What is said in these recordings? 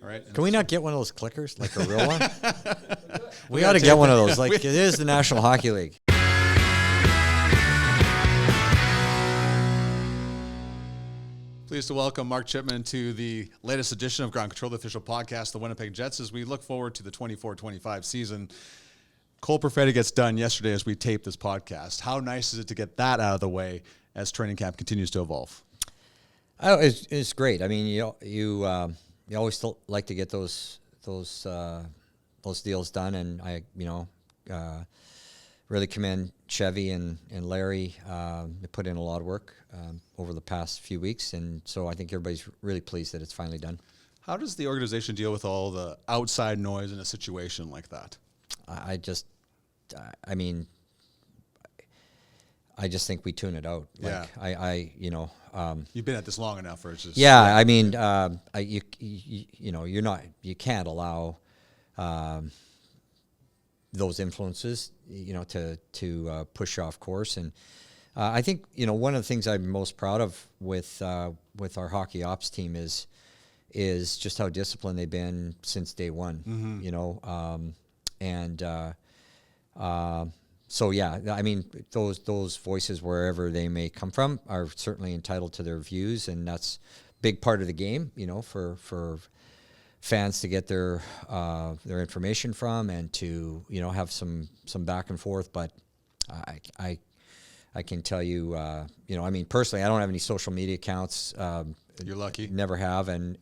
All right. Can we not get one of those clickers, like a real one? We got to get one of those. Like it is the National Hockey League. Pleased to welcome Mark Chipman to the latest edition of Ground Control, the official podcast, the Winnipeg Jets, as we look forward to the 24-25 season. Cole Perfetti gets done yesterday as we tape this podcast. How nice is it to get that out of the way as training camp continues to evolve? Oh, it's great. I mean, you always like to get those deals done, and I really commend Chevy and Larry. They put in a lot of work over the past few weeks, and so I think everybody's really pleased that it's finally done. How does the organization deal with all the outside noise in a situation like that? I just think we tune it out. Like, yeah. You've been at this long enough for it just. Yeah, I mean, you can't allow those influences, to push off course. And I think, one of the things I'm most proud of with our hockey ops team is just how disciplined they've been since day one. Mm-hmm. So yeah, I mean, those voices, wherever they may come from, are certainly entitled to their views, and that's a big part of the game, for fans to get their information from, and to have some back and forth. But I can tell you, I mean, personally, I don't have any social media accounts. You're lucky. Never have, and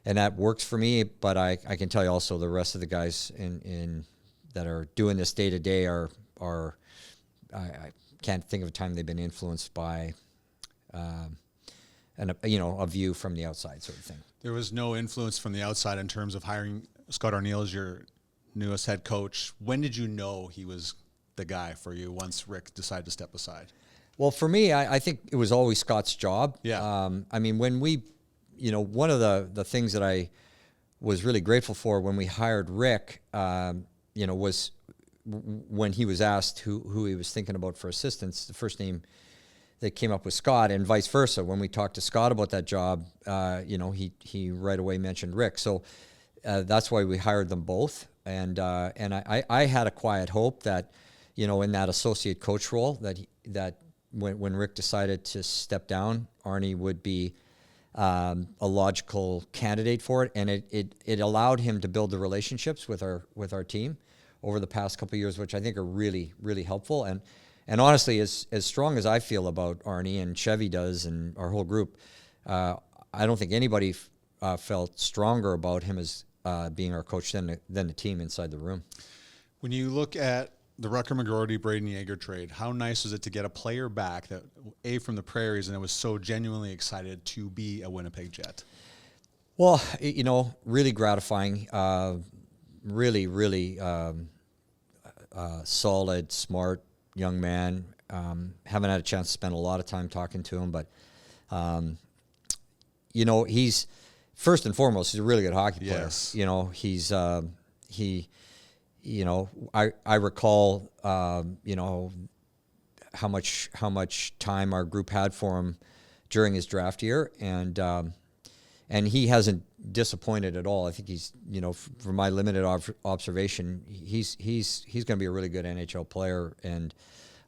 that works for me. But I can tell you also, the rest of the guys in that are doing this day to day are I can't think of a time they've been influenced by a view from the outside, sort of thing. There was no influence from the outside in terms of hiring Scott Arniel as your newest head coach. When did you know he was the guy for you once Rick decided to step aside? Well, for me, I think it was always Scott's job. Yeah. I mean, when we, one of the things that I was really grateful for when we hired Rick, was when he was asked who he was thinking about for assistants, the first name that came up was Scott, and vice versa. When we talked to Scott about that job, he right away mentioned Rick. So that's why we hired them both. And I had a quiet hope that, in that associate coach role, that when Rick decided to step down, Arnie would be a logical candidate for it, and it allowed him to build the relationships with our team over the past couple of years, which I think are really, really helpful. And honestly, as strong as I feel about Arnie and Chevy does and our whole group, I don't think anybody felt stronger about him as being our coach than the team inside the room. When you look at the Rucker McGroarty, Braden Yeager trade, how nice was it to get a player back that from the prairies and it was so genuinely excited to be a Winnipeg Jet? Well, really gratifying. Really, really solid, smart young man. Haven't had a chance to spend a lot of time talking to him, but he's first and foremost, he's a really good hockey player. Yes. He's I recall how much time our group had for him during his draft year, and he hasn't disappointed at all. I think he's, from my limited observation, he's going to be a really good NHL player. And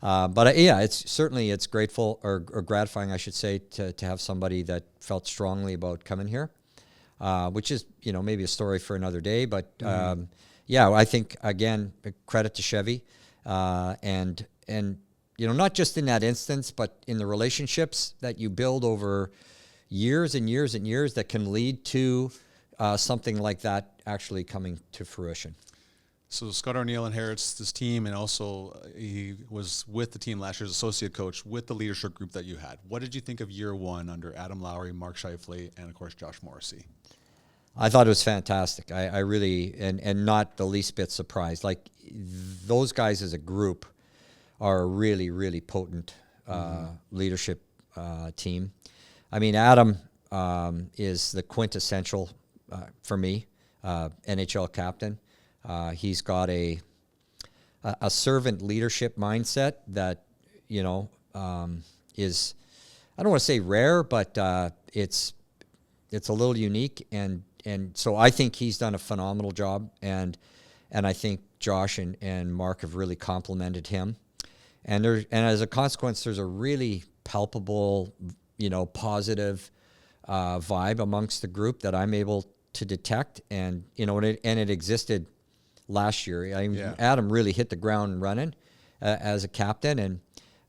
it's grateful or gratifying, I should say, to have somebody that felt strongly about coming here, which is maybe a story for another day. But I think again, credit to Chevy, and not just in that instance, but in the relationships that you build over years and years and years that can lead to something like that actually coming to fruition. So Scott Arniel inherits this team, and also he was with the team last year as associate coach with the leadership group that you had. What did you think of year one under Adam Lowry, Mark Scheifele, and of course Josh Morrissey? I thought it was fantastic. I really, and not the least bit surprised. Like, those guys as a group are a really, really potent leadership team. I mean, Adam is the quintessential, for me, NHL captain. He's got a servant leadership mindset that, is, I don't want to say rare, but it's a little unique, and and so I think he's done a phenomenal job, and I think Josh and Mark have really complimented him, and as a consequence, there's a really palpable, positive vibe amongst the group that I'm able to detect, and it existed last year. Adam really hit the ground running as a captain, and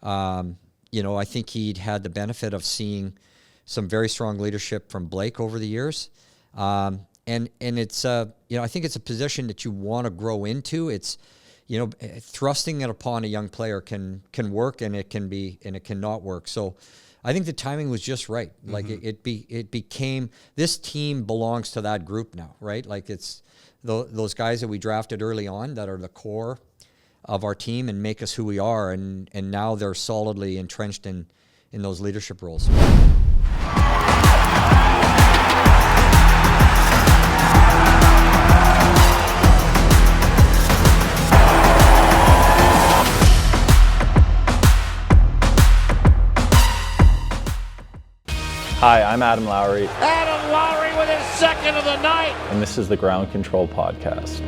I think he'd had the benefit of seeing some very strong leadership from Blake over the years, and it's I think it's a position that you want to grow into. It's thrusting it upon a young player can work, and it can not work. So I think the timing was just right. Like it became, this team belongs to that group now, right? Like it's those guys that we drafted early on that are the core of our team and make us who we are, and now they're solidly entrenched in those leadership roles. Hi, I'm Adam Lowry. Adam Lowry with his second of the night. And this is the Ground Control Podcast.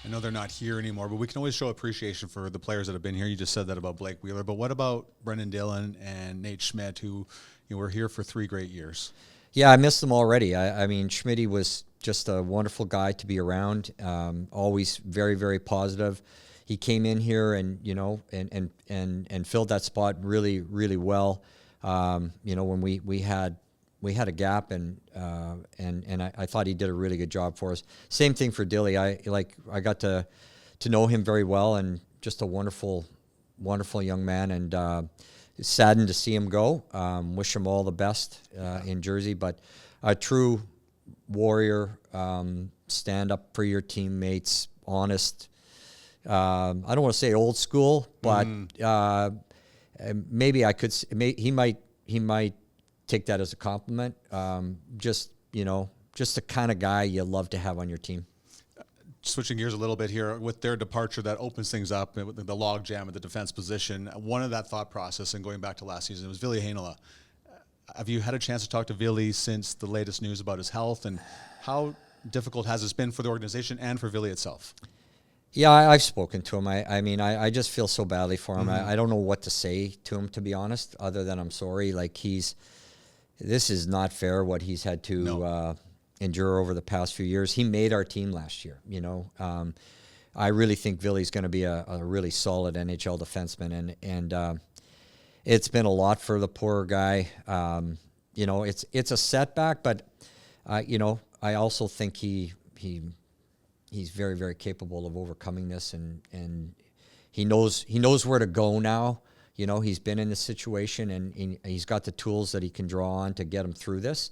I know they're not here anymore, but we can always show appreciation for the players that have been here. You just said that about Blake Wheeler, but what about Brendan Dillon and Nate Schmidt, who were here for 3 great years? Yeah, I miss them already. I mean, Schmitty was just a wonderful guy to be around. Always very, very positive. He came in here and filled that spot really, really well. When we had a gap, and I thought he did a really good job for us. Same thing for Dilly. I got to know him very well, and just a wonderful young man, and saddened to see him go. Wish him all the best in Jersey, but a true warrior, stand up for your teammates, honest. I don't want to say old school, but maybe I could. He might take that as a compliment. Just the kind of guy you love to have on your team. Switching gears a little bit here, with their departure, that opens things up with the log jam at the defense position. One of that thought process, and going back to last season, was Ville Heinola. Have you had a chance to talk to Ville since the latest news about his health, and how difficult has this been for the organization and for Ville itself? Yeah, I've spoken to him. I just feel so badly for him. I don't know what to say to him, to be honest, other than I'm sorry. Like, this is not fair what he's had to endure over the past few years. He made our team last year, I really think Ville's going to be a really solid NHL defenseman, and it's been a lot for the poor guy. It's a setback, but I also think he's very, very capable of overcoming this, and he knows where to go now. He's been in this situation, and he's got the tools that he can draw on to get him through this.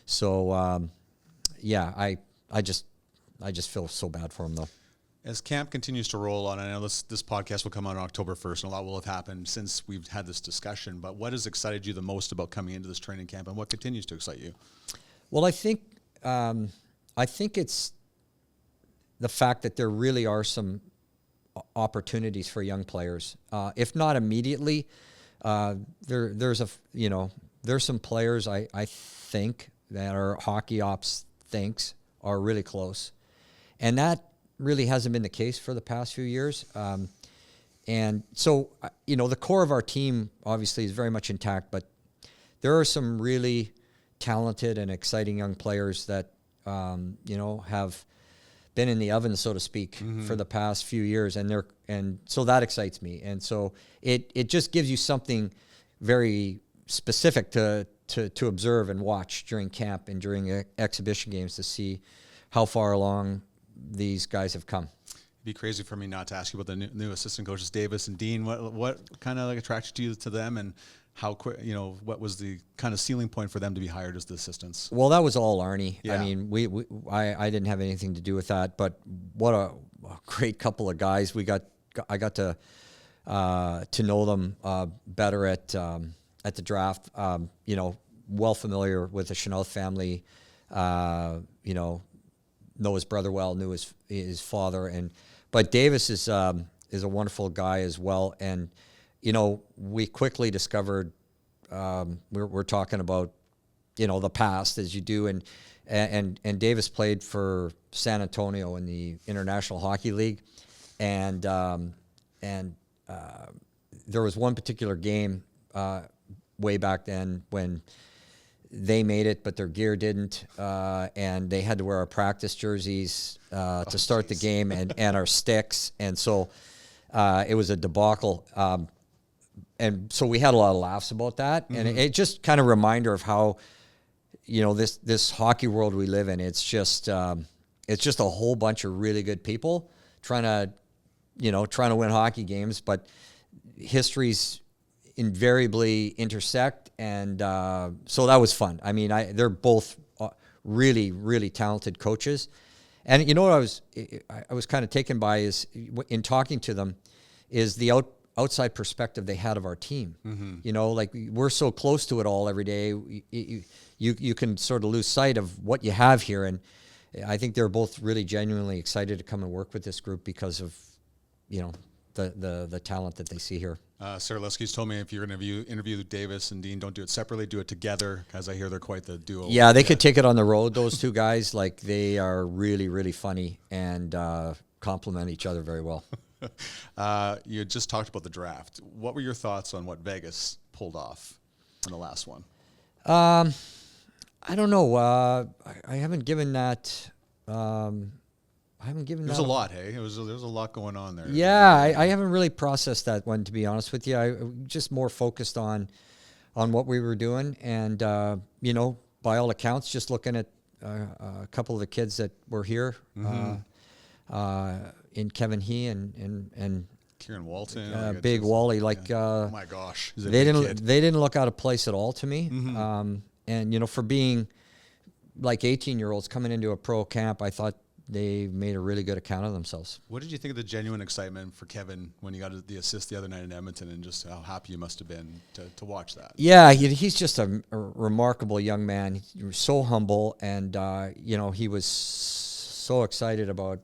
So, I just feel so bad for him, though. As camp continues to roll on, I know this podcast will come out on October 1st, and a lot will have happened since we've had this discussion, but what has excited you the most about coming into this training camp, and what continues to excite you? Well, I think it's the fact that there really are some opportunities for young players. If not immediately, there's some players I think that our hockey ops thinks are really close, and that really hasn't been the case for the past few years. And so, the core of our team obviously is very much intact, but there are some really talented and exciting young players that have been in the oven, so to speak, for the past few years, and so that excites me. And so it just gives you something very specific to observe and watch during camp and during exhibition games to see how far along these guys have come. It'd be crazy for me not to ask you about the new assistant coaches, Davis and Dean. What kind of attracted you to them, and how quick, what was the kind of ceiling point for them to be hired as the assistants? Well, that was all Arnie. Yeah. I mean, I didn't have anything to do with that, but what a great couple of guys. I got to know them better at the draft. Well familiar with the Chanel family. Know his brother well, knew his father, but Davis is a wonderful guy as well. And we quickly discovered we're talking about the past as you do. And Davis played for San Antonio in the International Hockey League. And there was one particular game way back then when they made it, but their gear didn't, and they had to wear our practice jerseys to start the game and our sticks, and so it was a debacle. And so we had a lot of laughs about that, and it just kind of a reminder of how, this hockey world we live in. It's just a whole bunch of really good people trying to win hockey games, but histories invariably intersect, and so that was fun. I mean, they're both really, really talented coaches, and what I was kind of taken by is in talking to them is the outside perspective they had of our team. Like we're so close to it all every day. You can sort of lose sight of what you have here, and I think they're both really genuinely excited to come and work with this group because of the talent that they see here. Sarah Lusky's told me if you're going to interview Davis and Dean, don't do it separately, do it together, because I hear they're quite the duo. Yeah, they could take it on the road, those two guys. Like, they are really, really funny and complement each other very well. You just talked about the draft. What were your thoughts on what Vegas pulled off in the last one? I don't know. I haven't given that... There's a lot, hey? There was a lot going on there. Yeah, I haven't really processed that one, to be honest with you. I just more focused on what we were doing, and by all accounts, just looking at a couple of the kids that were here, in Kevin He and Kieran Walton, Big Wally. Oh my gosh, they didn't look out of place at all to me. And for being like 18-year-olds coming into a pro camp, I thought they made a really good account of themselves. What did you think of the genuine excitement for Kevin when he got the assist the other night in Edmonton, and just how happy you must have been to watch that? Yeah, he's just a remarkable young man. He was so humble, and he was so excited about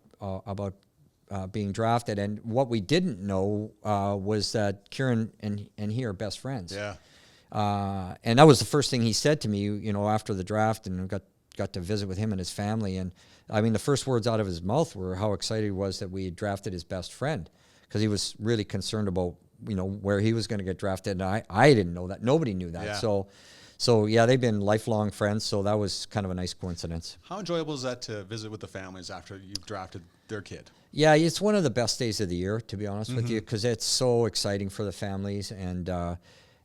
being drafted. And what we didn't know was that Kieran and he are best friends. Yeah. And that was the first thing he said to me, after the draft, and got to visit with him and his family. And I mean, the first words out of his mouth were how excited he was that we had drafted his best friend, because he was really concerned about, where he was going to get drafted. And I didn't know that. Nobody knew that. Yeah. So yeah, they've been lifelong friends. So that was kind of a nice coincidence. How enjoyable is that to visit with the families after you've drafted their kid? Yeah, it's one of the best days of the year, to be honest with you, because it's so exciting for the families, and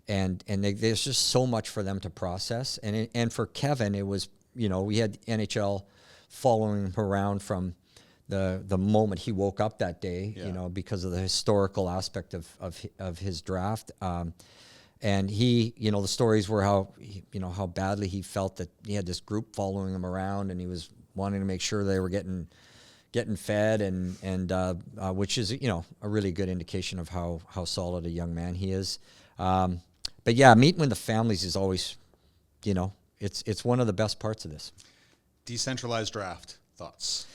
there's just so much for them to process. And for Kevin, it was, we had NHL following him around from the moment he woke up that day, because of the historical aspect of his draft. And he, the stories were how badly he felt that he had this group following him around, and he was wanting to make sure they were getting fed, and which is, a really good indication of how solid a young man he is. But yeah, meeting with the families is always, it's one of the best parts of this. Decentralized draft thoughts?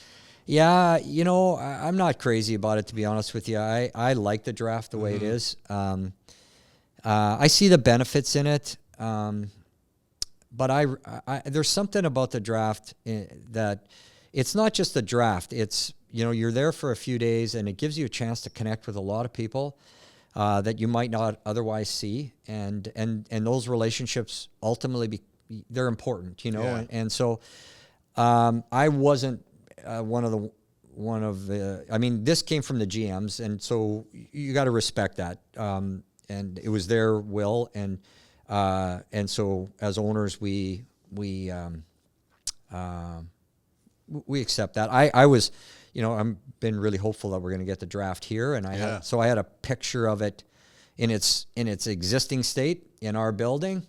Yeah, I'm not crazy about it, to be honest with you. I like the draft the way it is. I see the benefits in it, but I there's something about the draft that it's not just the draft. It's, you're there for a few days, and it gives you a chance to connect with a lot of people that you might not otherwise see, and those relationships ultimately they're important, Yeah. and so I wasn't one of the. I mean, this came from the GMs, and so you got to respect that. And it was their will, and so as owners, we accept that. I was, I've been really hopeful that we're going to get the draft here, and I had a picture of it in its existing state in our building,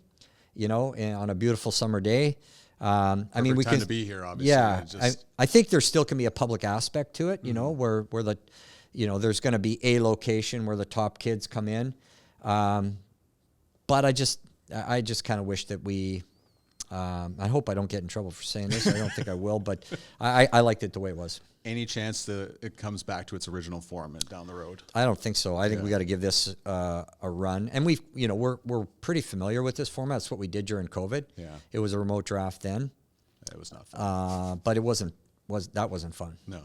on a beautiful summer day. I mean, we can can be here, obviously. Yeah, I think there still can be a public aspect to it, where the, there's going to be a location where the top kids come in. But I just kind of wish that we I hope I don't get in trouble for saying this. I don't think I will, but I liked it the way it was. Any chance that it comes back to its original form down the road? I don't think so. I think we got to give this a run, and we're pretty familiar with this format. It's what we did during COVID. Yeah, it was a remote draft then. It was not fun, but it wasn't fun. No.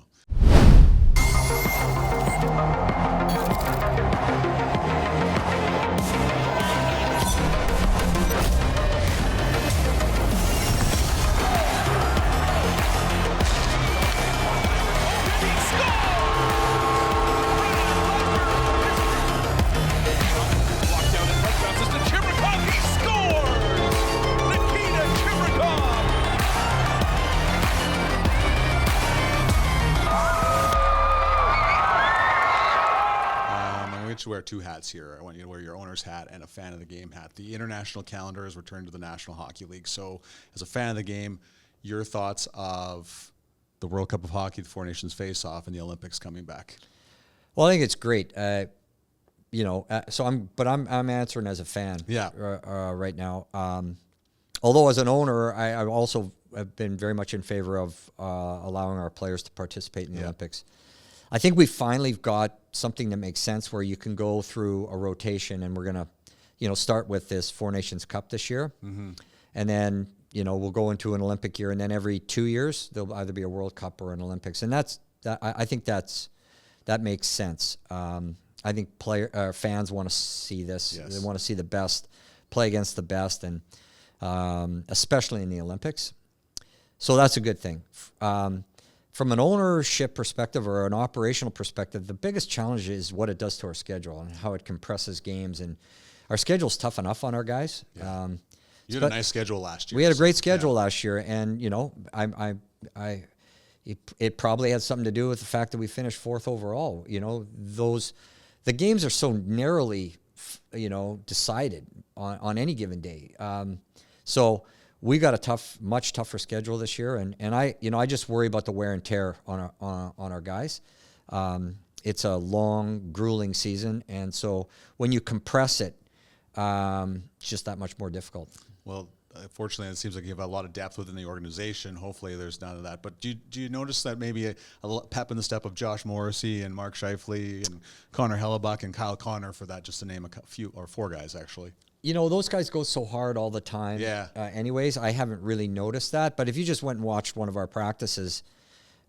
To wear two hats here. I want you to wear your owner's hat and a fan of the game hat. The international calendar has returned to the National Hockey League. So as a fan of the game, your thoughts of the World Cup of Hockey, the Four Nations face-off, and the Olympics coming back? Well, I think it's great. So I'm answering as a fan right now. Although as an owner, I also have been very much in favor of allowing our players to participate in the Olympics. I think we finally got something that makes sense where you can go through a rotation, and we're going to, start with this Four Nations Cup this year. Mm-hmm. And then, we'll go into an Olympic year, and then every 2 years, there'll either be a World Cup or an Olympics. And I think that makes sense. I think fans want to see this. Yes. They want to see the best play against the best, and especially in the Olympics. So that's a good thing. From an ownership perspective or an operational perspective, the biggest challenge is what it does to our schedule and how it compresses games. And our schedule's tough enough on our guys. Yeah. You had a nice schedule last year. We had a great schedule last year, and it probably had something to do with the fact that we finished fourth overall. The games are so narrowly, decided on any given day. So we got a much tougher schedule this year, and I just worry about the wear and tear on our guys. It's a long, grueling season, and so when you compress it, it's just that much more difficult. Well, fortunately, it seems like you have a lot of depth within the organization. Hopefully, there's none of that. But do you notice that maybe a pep in the step of Josh Morrissey and Mark Scheifele and Connor Hellebuck and Kyle Connor, for that, just to name a few, or four guys actually? Those guys go so hard all the time. Yeah. Anyways, I haven't really noticed that. But if you just went and watched one of our practices,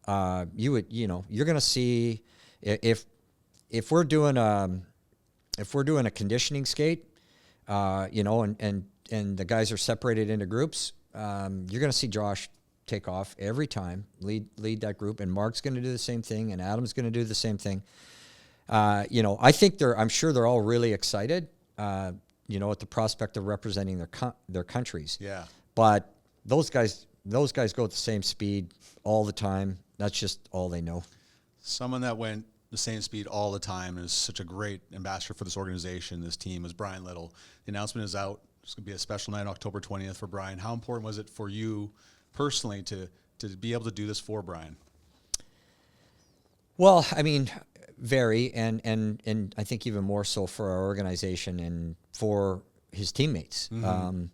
you're going to see if we're doing a conditioning skate, and the guys are separated into groups, you're going to see Josh take off every time, lead that group, and Mark's going to do the same thing, and Adam's going to do the same thing. I think I'm sure they're all really excited. At the prospect of representing their countries. Yeah. But those guys go at the same speed all the time. That's just all they know. Someone that went the same speed all the time and is such a great ambassador for this organization, this team, is Brian Little. The announcement is out. It's going to be a special night, October 20th, for Brian. How important was it for you personally to be able to do this for Brian? Well, I mean, very, and I think even more so for our organization and for his teammates. Mm-hmm.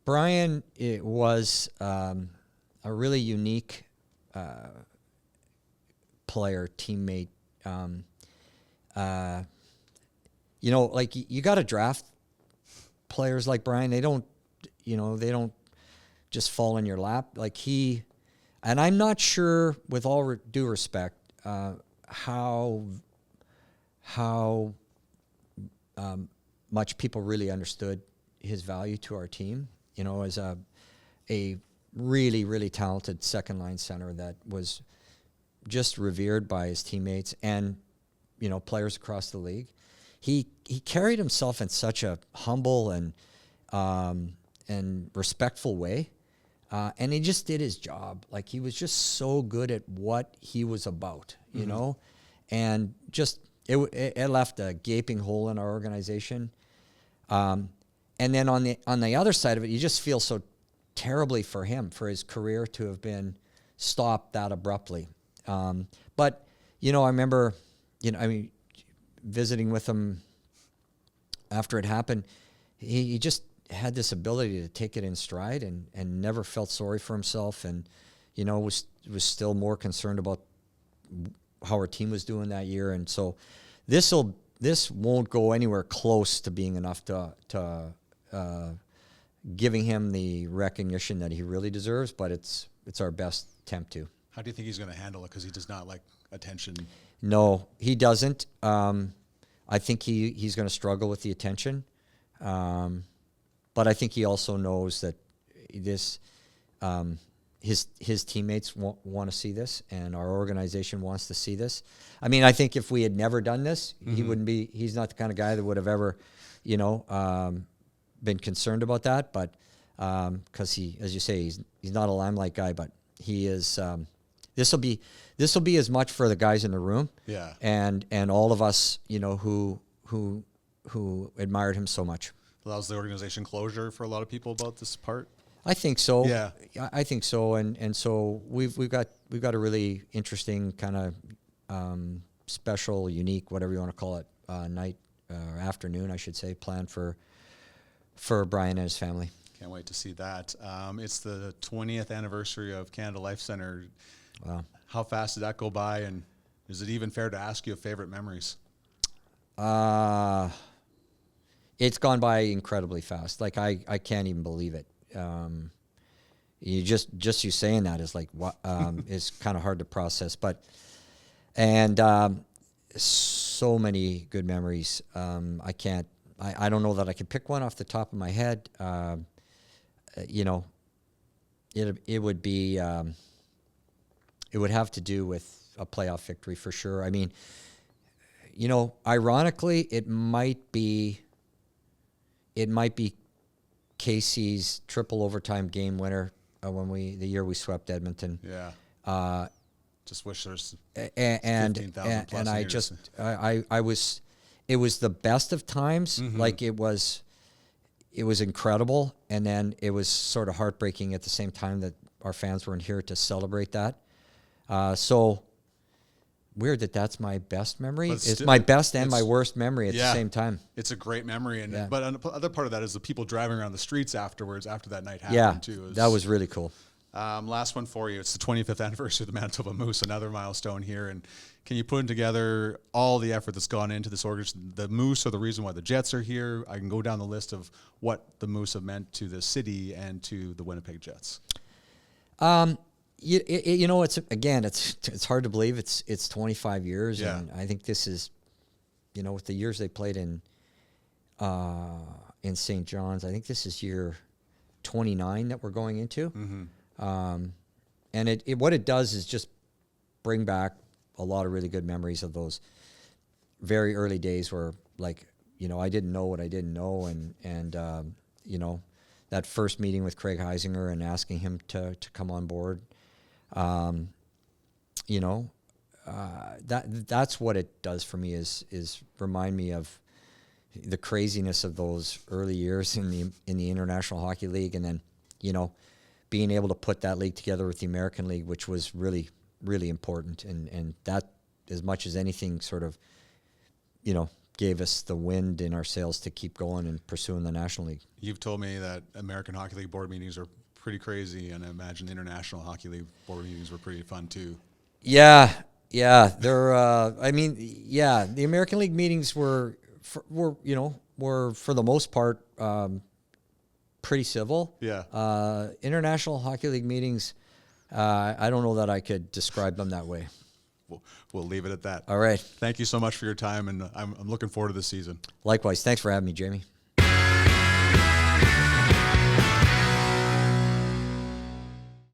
Brian was a really unique player, teammate. You got to draft players like Brian. They don't just fall in your lap. And I'm not sure, with all due respect, how much people really understood his value to our team. As a really, really talented second line center that was just revered by his teammates and players across the league. He carried himself in such a humble and respectful way. And he just did his job. He was just so good at what he was about, and just it left a gaping hole in our organization. And then on the other side of it, you just feel so terribly for him, for his career to have been stopped that abruptly. But I remember, visiting with him after it happened. He just had this ability to take it in stride and never felt sorry for himself, and was still more concerned about how our team was doing that year. And so this won't go anywhere close to being enough to giving him the recognition that he really deserves, but it's our best attempt to. How do you think he's going to handle it? Because he does not like attention. No, he doesn't. I think he's going to struggle with the attention. But I think he also knows that this, his teammates want to see this, and our organization wants to see this. I mean, I think if we had never done this, he wouldn't be. He's not the kind of guy that would have ever, been concerned about that. But because he, as you say, he's not a limelight guy, but he is. This will be as much for the guys in the room, yeah, and all of us, who admired him so much. Allows the organization closure for a lot of people about this part. I think so. Yeah, I think so, and so we've got a really interesting kind of special, unique, whatever you want to call it, night or afternoon, I should say, planned for Brian and his family. Can't wait to see that. It's the 20th anniversary of Canada Life Center. Wow. How fast did that go by, and is it even fair to ask you favorite memories? It's gone by incredibly fast. Like I can't even believe it. You just you saying that is like is kind of hard to process. But so many good memories. I don't know that I could pick one off the top of my head. It would be. It would have to do with a playoff victory for sure. I mean, ironically, it might be Casey's triple overtime game winner the year we swept Edmonton. Yeah. Just wish there's 15,000 plus and I years. just I was, it was the best of times. Like it was incredible, and then it was sort of heartbreaking at the same time that our fans weren't here to celebrate that. So weird that's my best memory. It's my best and my worst memory at the same time. It's a great memory, but the other part of that is the people driving around the streets afterwards after that night happened too. That was really cool. Last one for you. It's the 25th anniversary of the Manitoba Moose, another milestone here. And can you put together all the effort that's gone into this organization? The Moose are the reason why the Jets are here. I can go down the list of what the Moose have meant to the city and to the Winnipeg Jets. It's hard to believe it's 25 years, and I think this is, with the years they played in St. John's, I think this is year 29 that we're going into. And what it does is just bring back a lot of really good memories of those very early days where, like, I didn't know what I didn't know, and that first meeting with Craig Heisinger and asking him to come on board. That's what it does for me is remind me of the craziness of those early years in the International Hockey League, and then being able to put that league together with the American League, which was really, really important, and that, as much as anything, sort of gave us the wind in our sails to keep going and pursuing the National League. You've told me that American Hockey League board meetings are pretty crazy, and I imagine the International Hockey League board meetings were pretty fun too. Yeah, they're. The American League meetings were for the most part pretty civil. Yeah. International Hockey League meetings, I don't know that I could describe them that way. We'll leave it at that. All right. Thank you so much for your time, and I'm looking forward to this season. Likewise. Thanks for having me, Jamie.